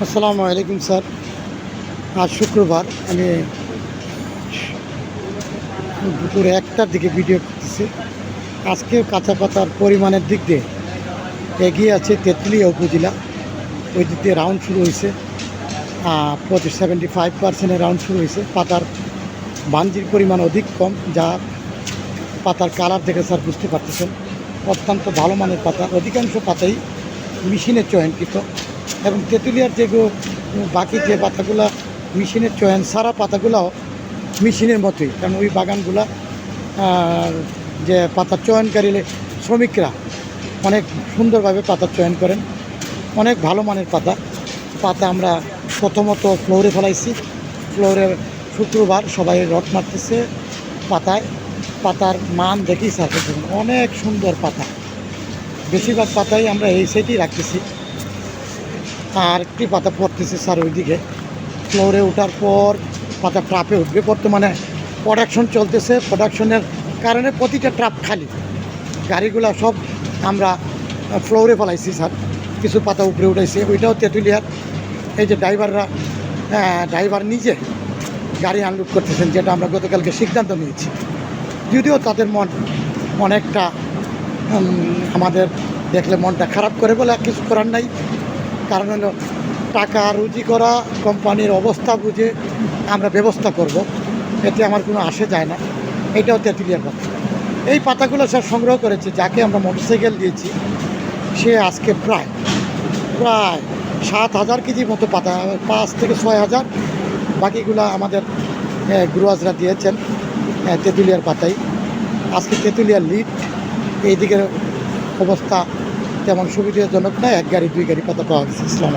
আসসালামু আলাইকুম স্যার। আজ শুক্রবার, আমি দুপুর 1টার দিকে ভিডিও করতেছি। আজকে কাঁচা পাতার পরিমাণের দিক দিয়ে এগিয়ে আছে তেঁতুলিয়া উপজেলা। ওই দিক দিয়ে রাউন্ড শুরু হয়েছে, 75% রাউন্ড শুরু হয়েছে। পাতার বাঞ্জির পরিমাণ অধিক কম, যা পাতার কালার দেখে স্যার বুঝতে পারতেছেন। অত্যন্ত ভালো মানের পাতা, অধিকাংশ পাতাই মেশিনের চয়নকৃত। এবং তেঁতুলিয়ার বাকি যে পাতাগুলা মেশিনের চয়ন, সারা পাতাগুলাও মেশিনের মতোই, কারণ ওই বাগানগুলা যে পাতা চয়নকারী শ্রমিকরা অনেক সুন্দরভাবে পাতা চয়ন করেন। অনেক ভালো মানের পাতা আমরা প্রথমত ফ্লোরে ফেলাইছি। ফ্লোরে শুক্রবার সবাই রড মারতেছে পাতার মান দেখেই স্যার অনেক সুন্দর পাতা। বেশিরভাগ পাতাই আমরা এই সাইডেই রাখতেছি। আর একটি পাতা পড়তেছে স্যার ওইদিকে। ফ্লোরে ওঠার পর পাতা ট্রাপে উঠবে। বর্তমানে প্রোডাকশন চলতেছে, প্রোডাকশনের কারণে প্রতিটা ট্রাপ খালি। গাড়িগুলা সব আমরা ফ্লোরে ফেলাইছি স্যার। কিছু পাতা উপরে উঠাইছে, ওইটাও তেঁতুলিয়ার। এই যে ড্রাইভার নিজে গাড়ি আনলোড করতেছেন, যেটা আমরা গতকালকে সিদ্ধান্ত নিয়েছি। যদিও তাদের মন অনেকটা আমাদের দেখলে মনটা খারাপ করে বলে আর কিছু করার নাই। কারণ হলো টাকা রুজি করা, কোম্পানির অবস্থা বুঝে আমরা ব্যবস্থা করব, এতে আমার কোনো আসে যায় না। এটাও তেঁতুলিয়ার পাতা। এই পাতাগুলো স্যার সংগ্রহ করেছে যাকে আমরা মোটরসাইকেল দিয়েছি, সে আজকে প্রায় 7,000 কেজির মতো পাতা, 5 থেকে 6,000। বাকিগুলো আমাদের গ্রোয়াজরা দিয়েছেন তেঁতুলিয়ার পাতাই। আজকে তেঁতুলিয়ার লিড। এই দিকের অবস্থা তেমন সুবিধাজনক নয়, 1 গাড়ি 2 গাড়ি পাতা পাওয়া গেছে। ইসলাম।